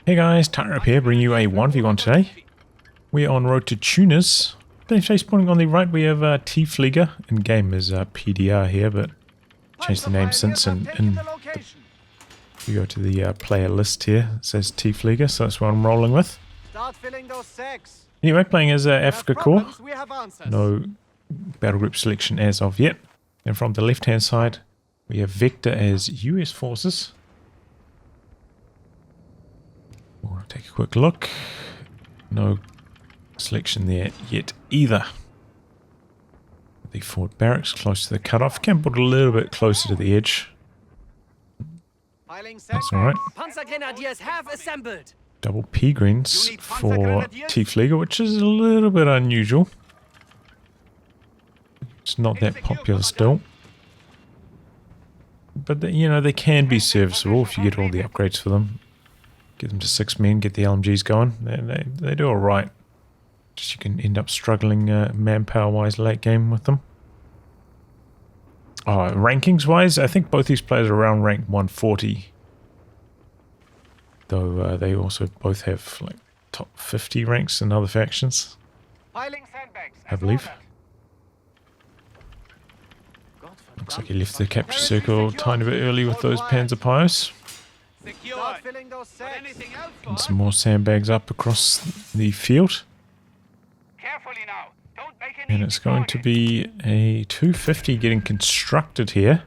Hey guys, Tightrope here, bringing you a 1v1 today. We're on road to Tunis. Today spawning on the right, we have Tiefflieger. In game is PDR here, but changed the name since. And if you go to the player list here, it says Tiefflieger, so that's what I'm rolling with. Anyway, playing as Afrika Korps. No battle group selection as of yet. And from the left hand side, we have Vector as US forces. We'll take a quick look. No selection there yet either. The Fort Barracks close to the cutoff. Can put a little bit closer to the edge. That's alright. Double P greens for Tiefflieger, which is a little bit unusual. It's not that popular still. But you know, they can be serviceable if you get all the upgrades for them. Get them to 6 men, get the LMGs going. They do alright. Just you can end up struggling manpower-wise late game with them. Oh, rankings-wise, I think both these players are around rank 140. Though they also both have like top 50 ranks in other factions, I believe. Looks like he left the capture circle a tiny bit early with those Panzer Pios. And some more sandbags up across the field. And it's going to be a 250 getting constructed here.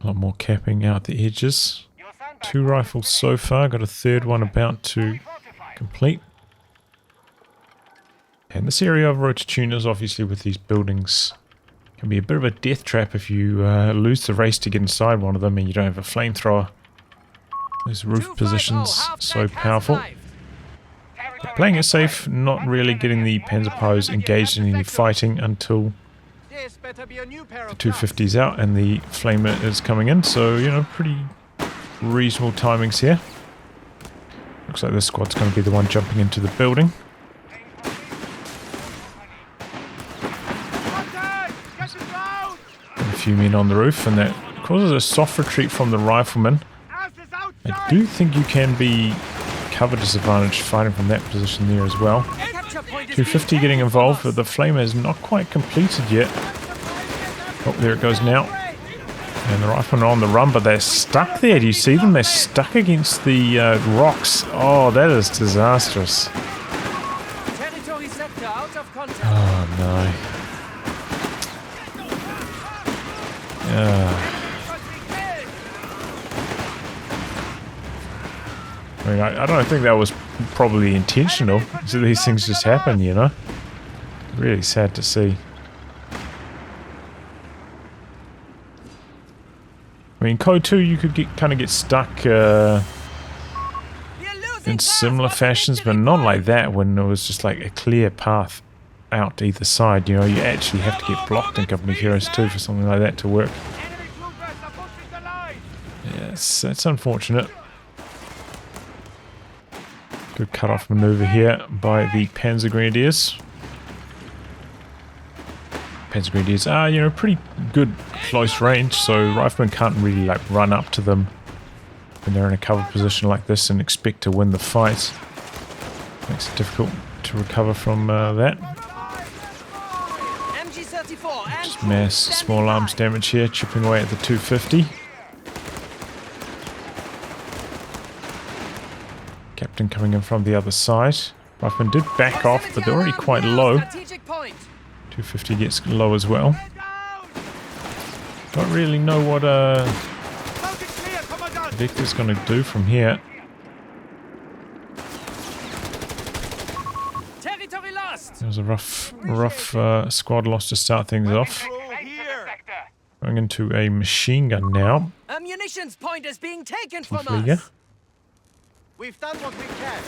A lot more capping out the edges. 2 rifles so far, got a third one about to complete. And this area of road to Tunis, obviously with these buildings, can be a bit of a death trap if you lose the race to get inside one of them and you don't have a flamethrower. Those roof positions so powerful. But playing it safe, not really getting the Panzer Pios engaged in any fighting until the 250's out and the flamer is coming in. So, you know, pretty reasonable timings here. Looks like this squad's going to be the one jumping into the building. A few men on the roof, and that causes a soft retreat from the riflemen. I do think you can be cover disadvantaged fighting from that position there as well. 250 getting involved, but the flamer is not quite completed yet. Oh, there it goes now. And the riflemen are on the run, but they're stuck there. Do you see them? They're stuck against the rocks. Oh, that is disastrous. Oh, no. I mean, I don't think that was probably intentional. So these things just happen, you know? Really sad to see. I mean, Code 2 you could kind of get stuck in similar fashions, but not like that when it was just like a clear path out either side. You know, you actually have to get blocked in Company Heroes 2 for something like that to work. Yes, that's unfortunate. Good cut-off maneuver here by the Panzer Grenadiers. Panzer Grenadiers are, you know, pretty good close range, so riflemen can't really like run up to them when they're in a cover position like this and expect to win the fight. Makes it difficult to recover from that. Just mass small arms damage here, chipping away at the 250. Captain coming in from the other side. Rifleman did back off, but they're already quite low. 250 gets low as well. Don't really know what Victor's going to do from here. There was a rough squad loss to start things off. Going into a machine gun now. A munitions point is being taken from us. We've done what we can.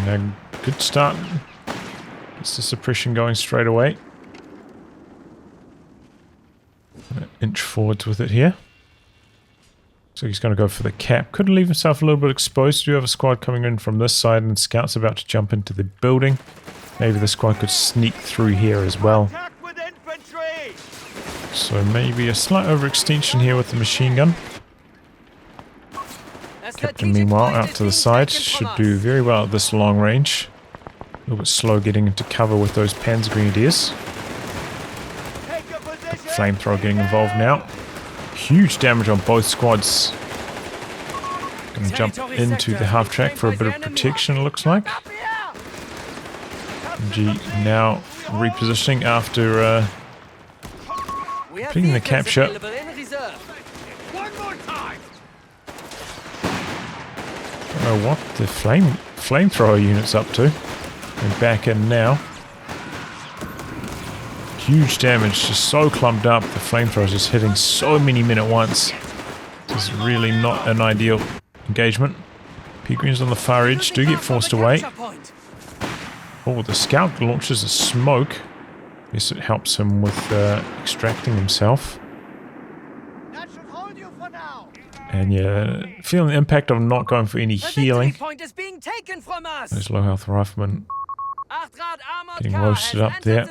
And a good start. Gets the suppression going straight away. Inch forwards with it here. So he's going to go for the cap. Could leave himself a little bit exposed. Do have a squad coming in from this side and scouts about to jump into the building. Maybe the squad could sneak through here as well. Attack with infantry. So maybe a slight overextension here with the machine gun. Captain, meanwhile, out to the side, should do very well at this long range. A little bit slow getting into cover with those Panzergrenadiers. Flamethrower getting involved now. Huge damage on both squads. Going to jump into the half track for a bit of protection, it looks like. G now repositioning after completing the capture. I don't know what the flamethrower unit's up to. They're back in now. Huge damage, just so clumped up. The flamethrower is just hitting so many men at once. This is really not an ideal engagement. Peregrines on the far edge do get forced away. Oh, the scout launches a smoke. Guess it helps him with extracting himself. And yeah, feeling the impact of not going for any healing. Those low health riflemen getting roasted up there.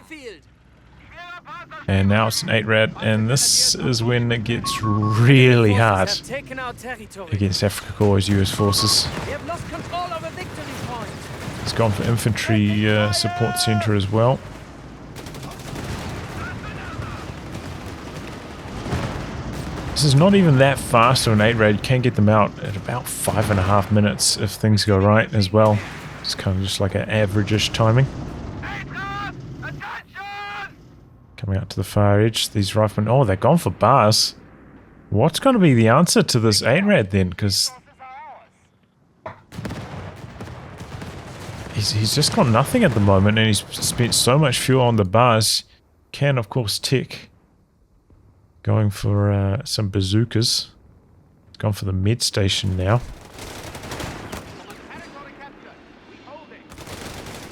And now it's an 8-rad, and this is when it gets really hard against Afrika Korps' US forces. It's gone for infantry support center as well. This is not even that fast of an 8-rad. You can get them out at about 5.5 minutes if things go right as well. It's kind of just like an average-ish timing. Coming out to the far edge, these riflemen, oh, they're gone for bars. What's going to be the answer to this 8-rad then? Because he's just got nothing at the moment, and he's spent so much fuel on the bars. Can, of course, tick. Going for some bazookas. Gone for the med station now.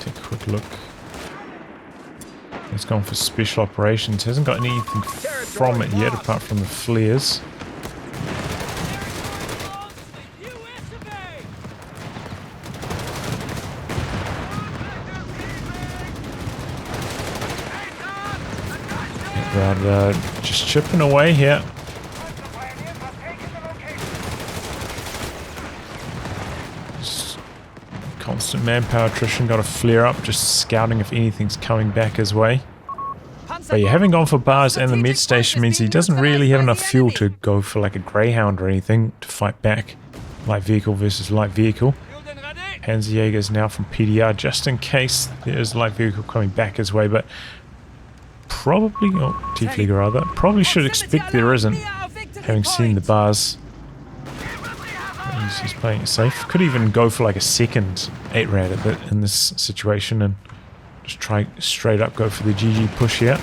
Take a quick look. It's gone for special operations. Hasn't got anything from it yet apart from the flares. But just chipping away here. Just constant manpower attrition. Got a flare up. Just scouting if anything's coming back his way. But yeah, having gone for bars and the med station means he doesn't really have enough fuel to go for like a Greyhound or anything to fight back. Light vehicle versus light vehicle. Panzerjägers now from PDR just in case there is light vehicle coming back his way, but probably, oh, Tiefflieger rather, probably should expect there isn't, having seen the bars. He's playing it safe. Could even go for like a second 8-rad a bit in this situation and just try straight up go for the GG push here.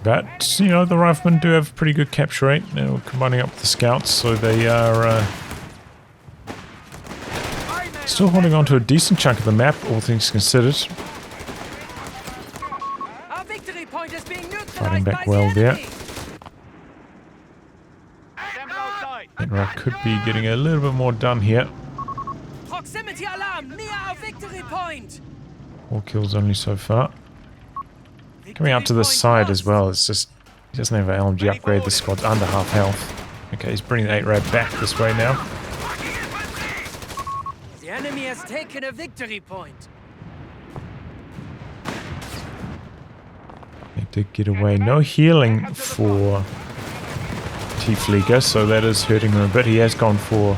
But, you know, the riflemen do have a pretty good capture rate. Now combining up with the scouts, so they are still holding on to a decent chunk of the map, all things considered. Fighting back well there. Infantry could be getting a little bit more done here. Proximity alarm near our victory point. 4 kills only so far. Coming out to this side as well, it's just he doesn't have an LMG upgrade, the squad's under half health. Okay, he's bringing the 8-rad back this way now. The enemy has taken a victory point. They did get away. No healing for Tiefflieger, so that is hurting him a bit. He has gone for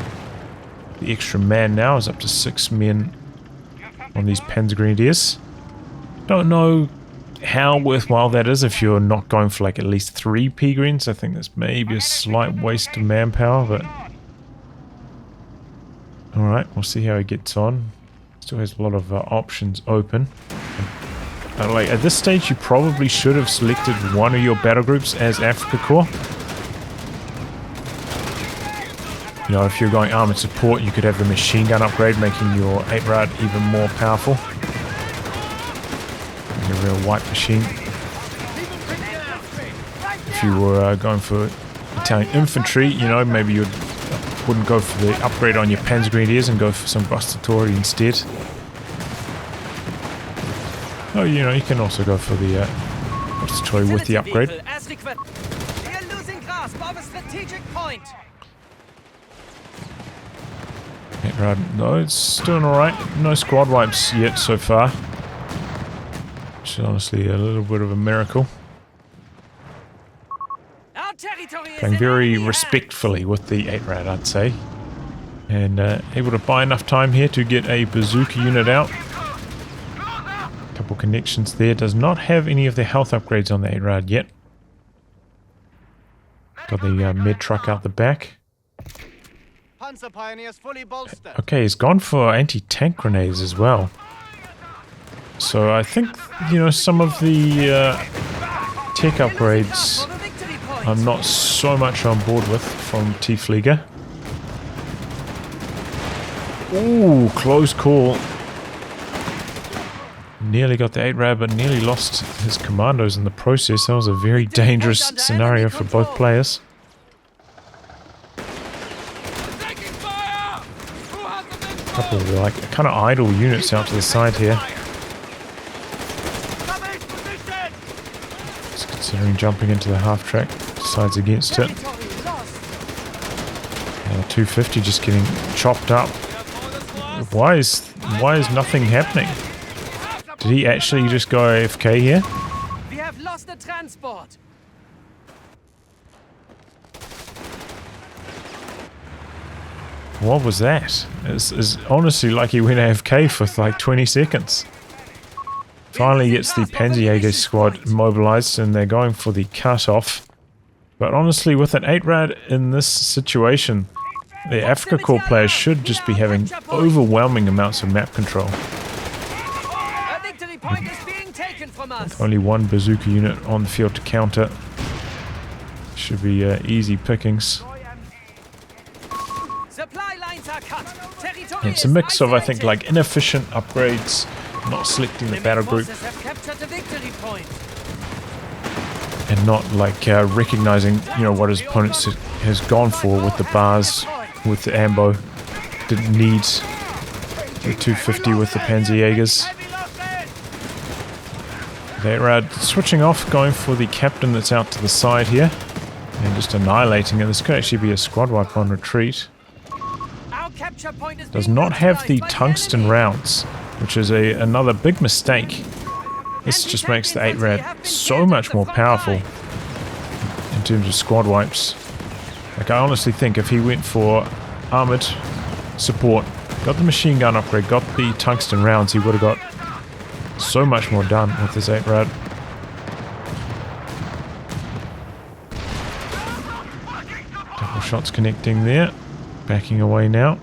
the extra man now. He's up to 6 men on these Panzergrenadiers. Don't know how worthwhile that is if you're not going for like at least 3 Peregrines. I think that's maybe a slight waste of manpower, but alright, we'll see how he gets on. Still has a lot of options open. Like at this stage, you probably should have selected one of your battle groups as Afrika Korps. You know, if you're going armored support, you could have the machine gun upgrade, making your 8-rad even more powerful. A real white machine. If you were going for Italian infantry, you know, maybe you wouldn't go for the upgrade on your Panzergrenadiers and go for some Bastatori instead. Oh, you know, you can also go for the Obviously with the upgrade. We are losing grasp of a strategic point. Right, no, it's doing alright. No squad wipes yet so far. Which is honestly a little bit of a miracle. Our territory is Playing in very enemy respectfully with the 8-rad, I'd say. And able to buy enough time here to get a bazooka unit out. Couple connections there. Does not have any of the health upgrades on the 8-rad yet. Got the med truck out the back. Panzer pioneers fully bolstered. Okay, he's gone for anti-tank grenades as well. So I think, you know, some of the tech upgrades for the victory point. I'm not so much on board with from Tiefflieger. Ooh, close call. Nearly got the 8-rad, but nearly lost his commandos in the process. That was a very dangerous scenario for both players. Couple of like kind of idle units out to the side here. Just considering jumping into the half track, decides against it. 250 just getting chopped up. Why is nothing happening? Did he actually just go AFK here? We have lost the transport. What was that? It's honestly like he went AFK for like 20 seconds. Finally gets the Panzerjäger squad mobilized and they're going for the cut-off. But honestly, with an 8-rad in this situation, the Afrika Corps players should just be having overwhelming amounts of map control. A victory point is being taken from us. Only one bazooka unit on the field to counter. Should be easy pickings. Supply lines are cut. Territory Yeah, it's a mix of, I think, like inefficient upgrades, not selecting the battle group, have captured the victory point. and not like recognizing, you know, what his opponent has gone for with the bars, with the ambo. Didn't need the 250 with the Panzerjägers. They're switching off, going for the captain that's out to the side here, and just annihilating it. This could actually be a squad wipe on retreat. Our capture point is Does being not have the neutralized by tungsten enemy. rounds, which is another big mistake. This just makes the 8-rad so much more powerful in terms of squad wipes. Like, I honestly think if he went for armored support, got the machine gun upgrade, got the tungsten rounds, he would have got so much more done with this 8-rad. Couple shots connecting there. Backing away now.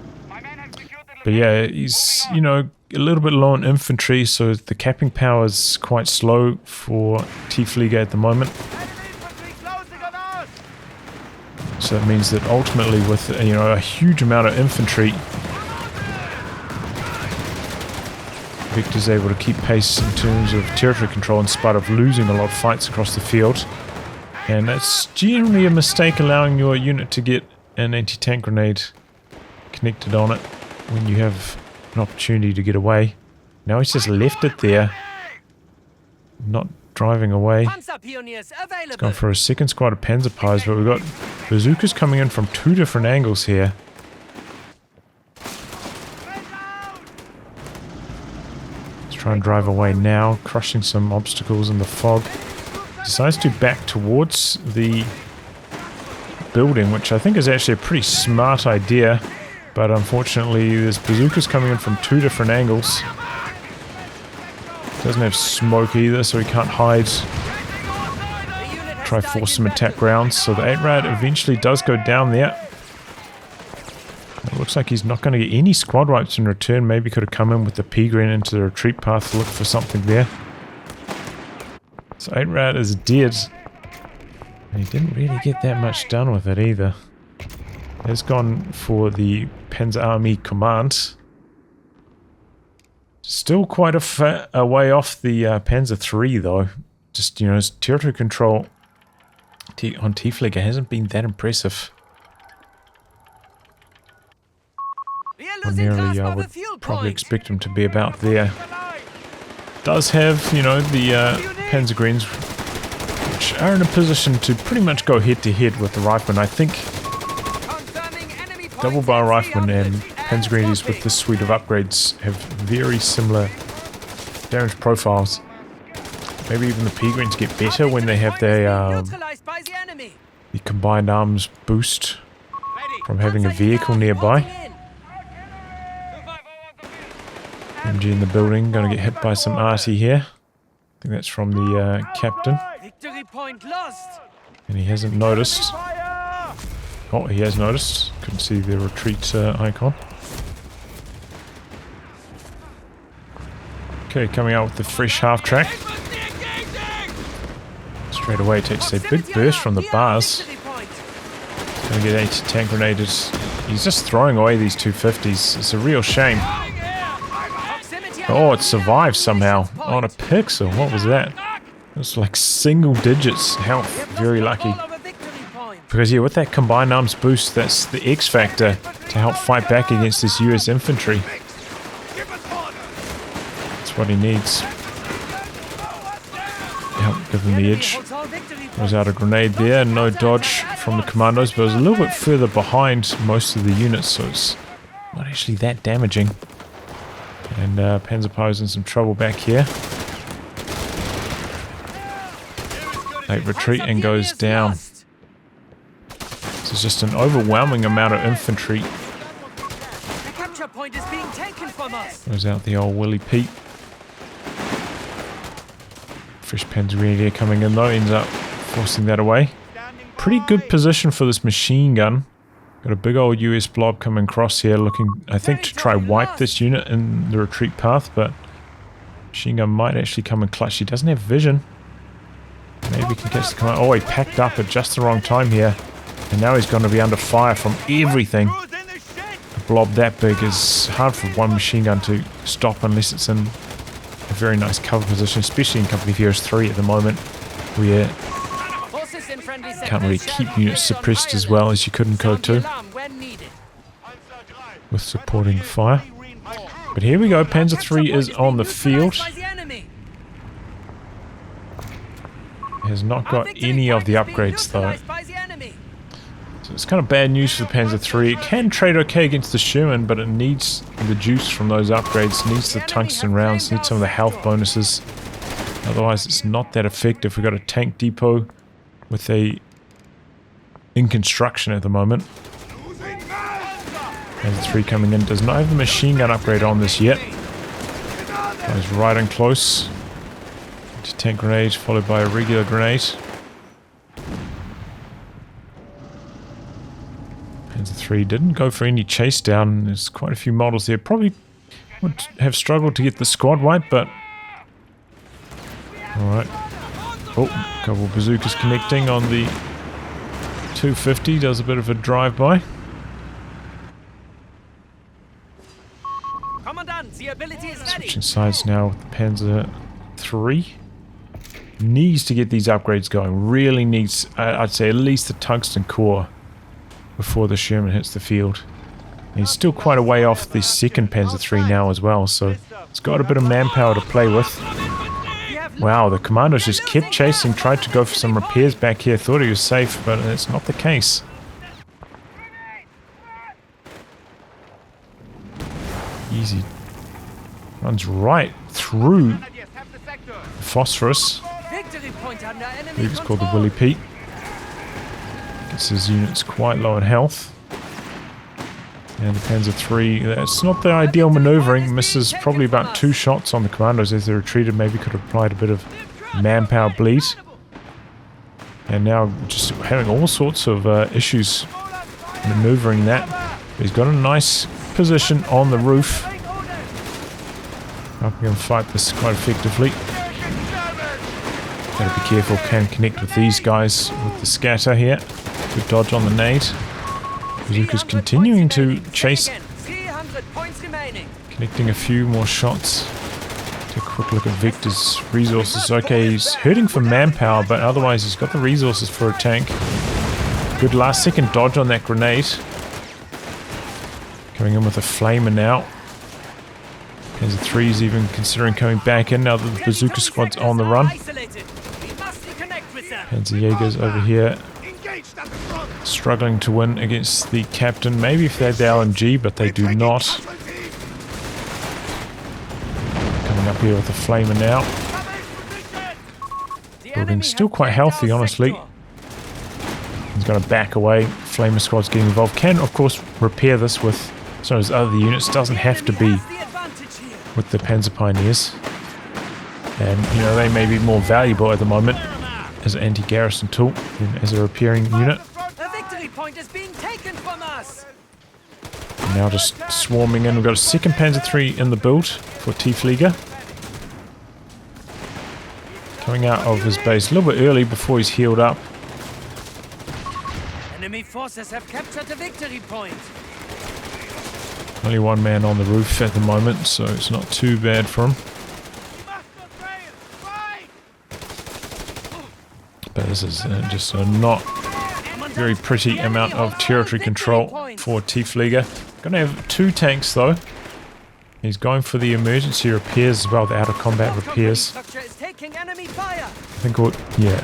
But yeah, he's, you know, a little bit low on infantry, so the capping power is quite slow for Tiefflieger at the moment. So that means that ultimately with, you know, a huge amount of infantry, Victor's able to keep pace in terms of territory control in spite of losing a lot of fights across the field. And that's generally a mistake, allowing your unit to get an anti-tank grenade connected on it when you have an opportunity to get away. Now he's just left it there, not driving away. Panzer pioneers available. Gone for a second squad of Panzer Pies, but we've got bazookas coming in from two different angles here. Let's try and drive away now, crushing some obstacles in the fog. Decides to back towards the building, which I think is actually a pretty smart idea, but unfortunately there's bazookas coming in from two different angles. Doesn't have smoke either, so he can't hide. Try force some attack rounds, so the 8-rad eventually does go down there. It looks like he's not going to get any squad wipes in return. Maybe could have come in with the P-Green into the retreat path to look for something there. So 8-rad is dead. And he didn't really get that much done with it either. He's gone for the Panzer Army command. Still quite a way off the Panzer III though. Just, you know, his territory control on Tiefflieger hasn't been that impressive. We are losing Ordinarily, grasp I of would the fuel probably point. expect him to be about there. Does have, you know, the Panzer Greens which are in a position to pretty much go head-to-head with the riflemen. I think double-barrel riflemen and Panzergrenadiers with this suite of upgrades have very similar damage profiles. Maybe even the P-Greens get better when they have their the combined arms boost from having a vehicle nearby. MG in the building, going to get hit by some arty here. I think that's from the captain. Victory point lost. And he hasn't noticed. Oh, he has noticed. Couldn't see the retreat icon. Okay, coming out with the fresh half-track. Straight away takes a big burst from the bars. Gonna get anti-tank grenades. He's just throwing away these 250s. It's a real shame. Oh, it survived somehow. On a pixel. What was that? It was like single digits health. Very lucky. Because yeah, with that combined arms boost, that's the X factor to help fight back against this US infantry. That's what he needs. Help give him the edge. Goes out a grenade there. No dodge from the commandos, but it was a little bit further behind most of the units, so it's not actually that damaging. And Panzerpower's in some trouble back here. Late retreat and goes down. This is just an overwhelming amount of infantry. The capture point is being taken from us. Goes out the old Willie Pete. Fresh Panzergrenadier coming in though, ends up forcing that away. Pretty good position for this machine gun. Got a big old US blob coming across here looking, I think, to try wipe this unit in the retreat path, but machine gun might actually come in clutch. He doesn't have vision. Maybe he can catch the command. Oh, he packed up at just the wrong time here. And now he's going to be under fire from everything. A blob that big is hard for one machine gun to stop unless it's in a very nice cover position, especially in Company Heroes 3 at the moment, where you can't really keep units suppressed as well as you could in Code 2 with supporting fire. But here we go, Panzer 3 is on the field. Has not got any of the upgrades though. So it's kind of bad news for the Panzer 3. It can trade okay against the Sherman, but it needs the juice from those upgrades, needs the tungsten rounds, needs some of the health bonuses. Otherwise it's not that effective. We've got a tank depot with a in construction at the moment. Panzer 3 coming in, does not have the machine gun upgrade on this yet. Goes right in close. Tank grenade followed by a regular grenade. Panzer 3 didn't go for any chase down. There's quite a few models there. Probably would have struggled to get the squad wipe, but alright. Oh, a couple of bazookas connecting on the 250. Does a bit of a drive-by. Switching sides now with the Panzer 3. Needs to get these upgrades going. Really needs, I'd say, at least the tungsten core before the Sherman hits the field. And he's still quite a way off the second Panzer 3 now as well, so it's got a bit of manpower to play with. Wow, the commandos just kept chasing, tried to go for some repairs back here, thought he was safe, but it's not the case. Easy. Runs right through the phosphorus. I believe it's called the Willie Pete. Gets his units quite low in health. And the Panzer 3, that's not the ideal maneuvering. Misses probably about 2 shots on the commandos as they retreated. Maybe could have applied a bit of manpower bleed. And now just having all sorts of issues maneuvering that. But he's got a nice position on the roof. Hope we can fight this quite effectively. Gotta be careful, can connect with these guys with the scatter here. Good dodge on the nade. Bazooka's continuing to chase. Connecting a few more shots. Take a quick look at Victor's resources. Okay, he's hurting for manpower, but otherwise he's got the resources for a tank. Good last second dodge on that grenade. Coming in with a flamer now. Panzer 3's even considering coming back in now that the bazooka squad's on the run. Panzerjägers over here struggling to win against the captain. Maybe if they had the LMG, but they do not. Coming up here with the flamer now. Building still quite healthy, honestly. He's going to back away. Flamer squad's getting involved. Can, of course, repair this with some of his other units. Doesn't have to be with the Panzer Pioneers. And, you know, they may be more valuable at the moment as an anti-garrison tool than as a repairing unit. A victory point is being taken from us. And now just swarming in. We've got a second Panzer III in the build for Tiefflieger. Coming out of his base a little bit early before he's healed up. Enemy forces have captured the victory point. Only one man on the roof at the moment, so it's not too bad for him. But this is just a not very pretty amount of territory control for Tiefflieger. Gonna have 2 tanks though. He's going for the emergency repairs as well, the out of combat repairs. I think yeah.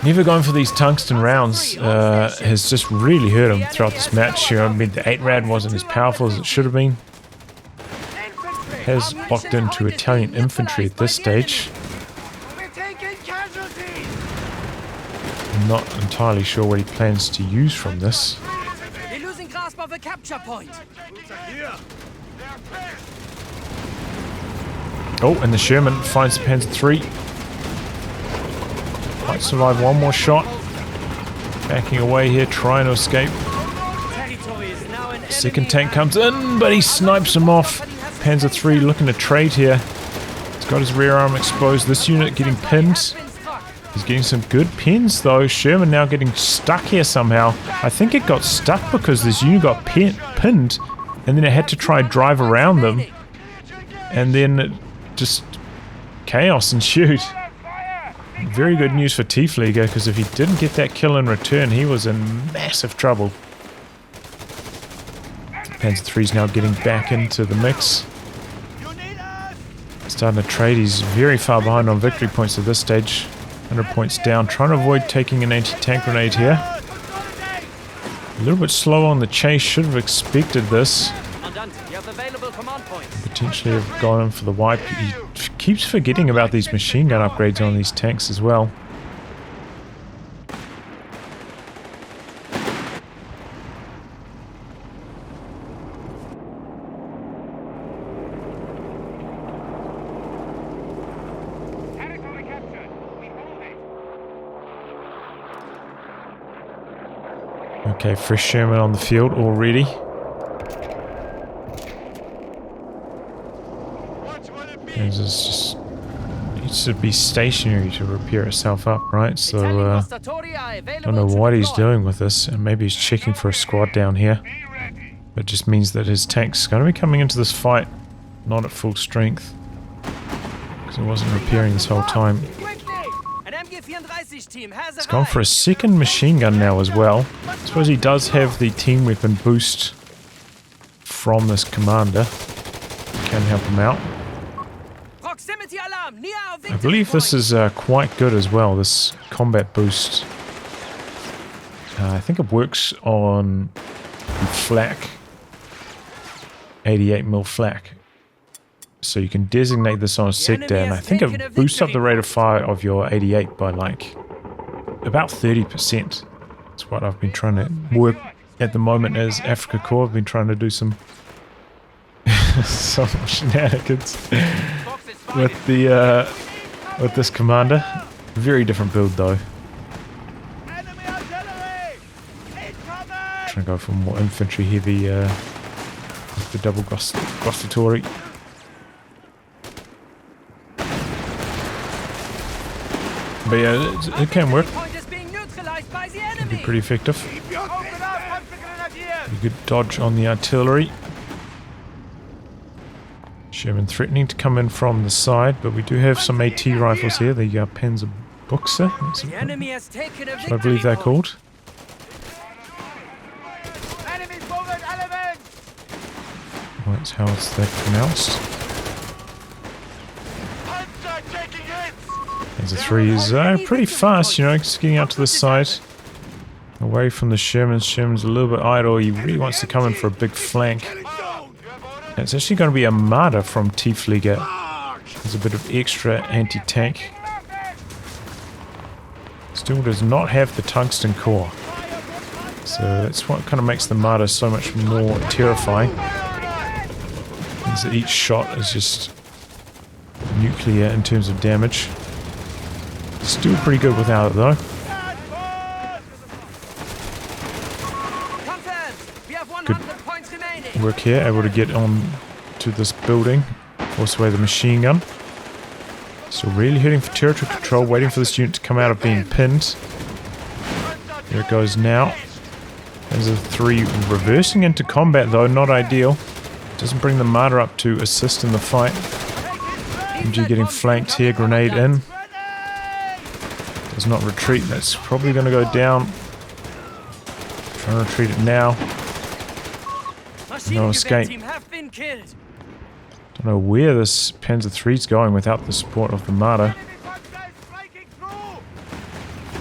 Never going for these tungsten rounds has just really hurt him throughout this match. I mean, the 8 rad wasn't as powerful as it should have been. Has locked into Italian infantry at this stage. I'm not entirely sure what he plans to use from this. They're losing grasp of a capture point. Oh, and the Sherman finds the Panzer III. Might survive one more shot. Backing away here, trying to escape. Second tank comes in, but he snipes him off. Panzer III looking to trade here. He's got his rear arm exposed. This unit getting pinned. He's getting some good pins though. Sherman now getting stuck here somehow. I think it got stuck because this unit got pinned, and then it had to try and drive around them. And then it just chaos ensued. Very good news for Tiefflieger, because if he didn't get that kill in return, he was in massive trouble. Panzer III's now getting back into the mix. Starting to trade. He's very far behind on victory points at this stage. 100 points down. Trying to avoid taking an anti-tank grenade here. A little bit slow on the chase. Should have expected this. Potentially have gone in for the wipe. He keeps forgetting about these machine gun upgrades on these tanks as well. Okay, fresh Sherman on the field already. This just needs to be stationary to repair itself up, right? So, I don't know what he's doing with this. And maybe he's checking for a squad down here. It just means that his tank's going to be coming into this fight not at full strength. Because it wasn't repairing this whole time. He's gone for a second machine gun now as well. I suppose he does have the team weapon boost from this commander. Can help him out. I believe this is quite good as well, this combat boost. I think it works on flak, 88mm flak. So you can designate this on a sector, and I think it boosts up the rate of fire of your 88 by like about 30%. That's what I've been trying to work at the moment as Afrika Korps. I've been trying to do some shenanigans with the with this commander. Very different build though. Trying to go for more infantry heavy with the double gustatori. But yeah, it can work. Can be pretty effective. Pretty good dodge on the artillery. Sherman threatening to come in from the side, but we do have some AT rifles here. The Panzer Buchse, that's what I believe they're called. That's how they're pronounced. Panzer 3 is pretty fast, you know, just getting out to the side. Away from the Shermans. Sherman's a little bit idle. He really wants to come in for a big flank. And it's actually going to be a Marder from Tiefflieger. There's a bit of extra anti-tank. Still does not have the tungsten core. So that's what kind of makes the Marder so much more terrifying. Is that each shot is just nuclear in terms of damage. Still pretty good without it though. Good work here, able to get on to this building. Force away the machine gun. So really heading for territory control, waiting for this unit to come out of being pinned. There it goes now. Panzer 3 reversing into combat though, not ideal. Doesn't bring the Marder up to assist in the fight. MG getting flanked here, grenade in. Does not retreat, that's probably going to go down. Trying to retreat it now. No escape. Don't know where this Panzer 3's going without the support of the Marder.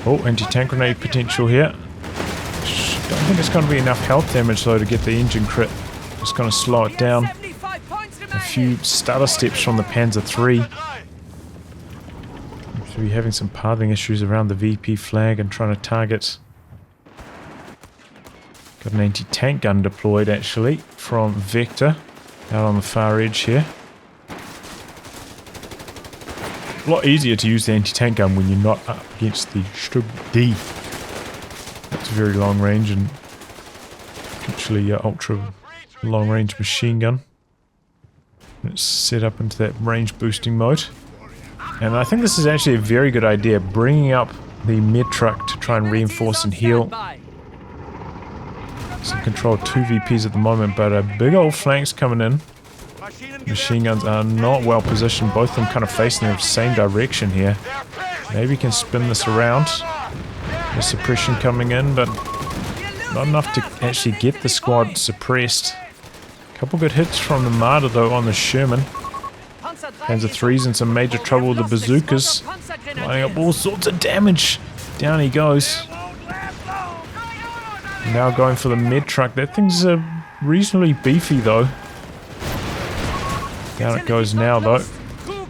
Oh, anti-tank grenade potential here. Don't think it's going to be enough health damage though to get the engine crit. Just going to slow it down. A few stutter steps from the Panzer 3. Seems to be having some pathing issues around the VP flag and trying to target. Got an anti-tank gun deployed actually from Vector out on the far edge here. A lot easier to use the anti-tank gun when you're not up against the Stub D. That's very long range and actually ultra long range machine gun. It's set up into that range boosting mode. And I think this is actually a very good idea, bringing up the med truck to try and reinforce and heal. Some control 2 VPs at the moment, but a big old flanks coming in. Machine guns are not well positioned, both of them kind of facing the same direction here. Maybe can spin this around. There's suppression coming in, but not enough to actually get the squad suppressed. Couple good hits from the Marder though on the Sherman. Panzer 3's in some major trouble with the bazookas. Lining up all sorts of damage. Down he goes. Now going for the med truck. That thing's reasonably beefy though. Down it goes now though.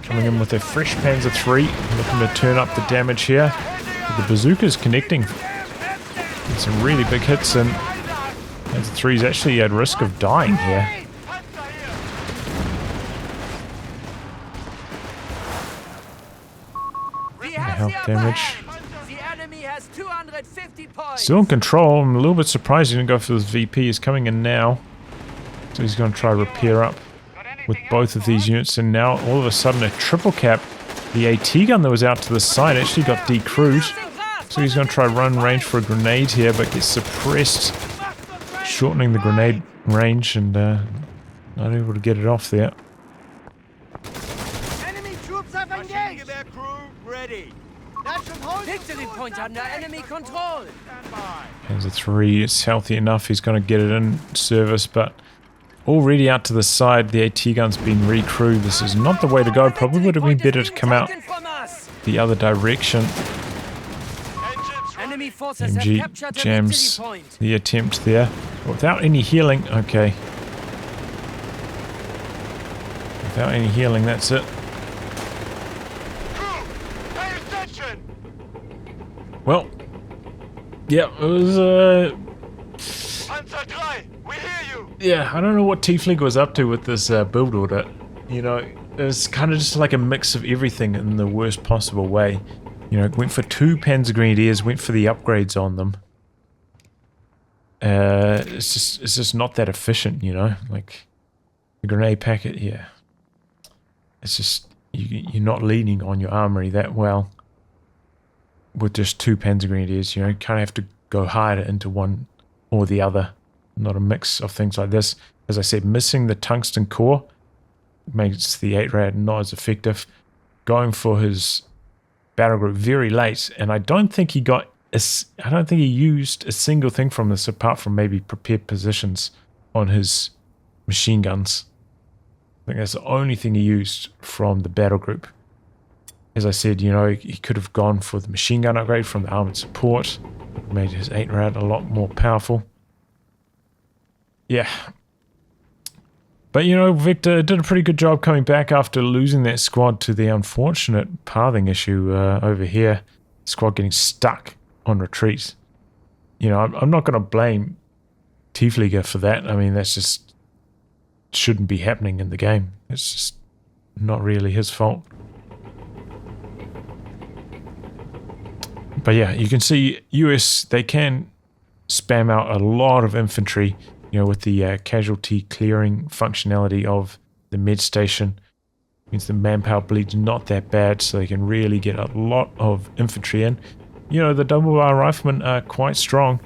Coming in with a fresh Panzer 3. Looking to turn up the damage here. But the bazooka's connecting. And some really big hits and Panzer 3's actually at risk of dying here. Health damage. Still in control. I'm a little bit surprised he didn't go for this VP. He's coming in now. So he's going to try repair up with both of these units. And now all of a sudden a triple cap. The AT gun that was out to the side actually got decrewed. So he's going to try run range for a grenade here, but gets suppressed. Shortening the grenade range and not able to get it off there. Enemy troops have engaged. Ready. Victory point under enemy control. Panzer 3 is healthy enough, he's going to get it in service, but already out to the side, the AT gun's been recrewed. This is not the way to go. Probably would have been better to come out the other direction. MG jams the attempt there. Without any healing, okay. Without any healing, that's it. Well, yeah, it was, yeah, I don't know what Tiefflieger was up to with this build order. You know, it was kind of just like a mix of everything in the worst possible way. You know, went for 2 Panzer Grenadiers, went for the upgrades on them. It's just not that efficient, you know, like the grenade packet, yeah. It's just, you're not leaning on your armory that well. With just 2 Panzer Grenadiers, you know, you kind of have to go harder into one or the other, not a mix of things like this. As I said, missing the tungsten core makes the 8-rad not as effective. Going for his battle group very late, and I don't think he got, I don't think he used a single thing from this apart from maybe prepared positions on his machine guns. I think that's the only thing he used from the battle group. As I said, you know, he could have gone for the machine gun upgrade from the armored support. Made his 8 rad a lot more powerful. Yeah. But, you know, Victor did a pretty good job coming back after losing that squad to the unfortunate pathing issue over here. Squad getting stuck on retreat. You know, I'm not going to blame Tiefflieger for that. I mean, that's just shouldn't be happening in the game. It's just not really his fault. But yeah, you can see US, they can spam out a lot of infantry, you know, with the casualty clearing functionality of the med station. Means the manpower bleed's not that bad, so they can really get a lot of infantry in. You know, the double bar riflemen are quite strong.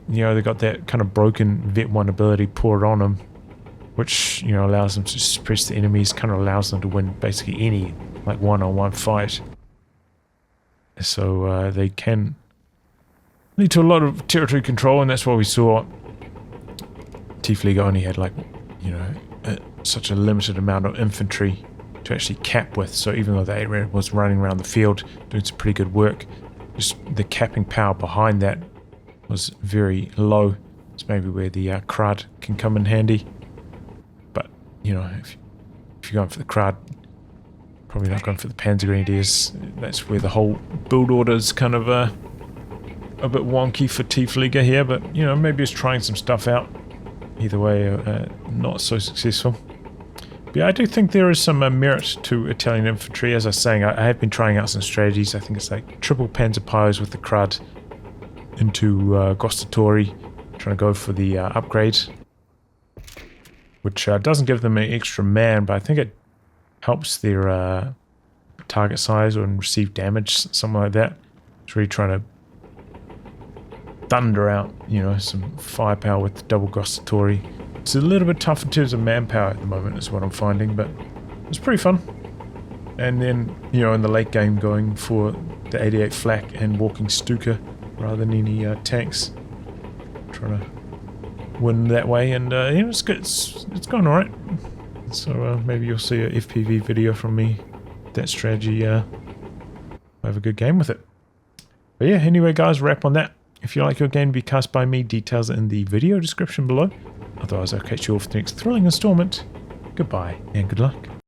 You know, they got that kind of broken Vet 1 ability poured on them, which, you know, allows them to suppress the enemies, kind of allows them to win basically any, like, one-on-one fight. So they can lead to a lot of territory control, and that's why we saw Tiefflieger only had, like, you know, such a limited amount of infantry to actually cap with. So even though the 8-rad was running around the field doing some pretty good work, just the capping power behind that was very low. It's maybe where the crud can come in handy. But, you know, if you're going for the crud, probably not going for the Panzergrenadiers. That's where the whole build order is kind of a bit wonky for Tiefflieger here, but, you know, maybe he's trying some stuff out. Either way, not so successful. But yeah, I do think there is some merit to Italian infantry. As I was saying, I have been trying out some strategies. I think it's like triple Panzer Pios with the crud into Gostatori, trying to go for the upgrade, which doesn't give them an extra man, but I think it helps their target size or receive damage, something like that. It's really trying to thunder out, you know, some firepower with the double Gostatori. It's a little bit tough in terms of manpower at the moment, is what I'm finding, but it's pretty fun. And then, you know, in the late game, going for the 88 flak and walking Stuka rather than any tanks. Trying to win that way, and you know, it's good. It's going alright. So maybe you'll see a FPV video from me. That strategy, have a good game with it. But yeah, anyway guys, wrap on that. If you like your game to be cast by me, details are in the video description below. Otherwise, I'll catch you all for the next thrilling installment. Goodbye and good luck.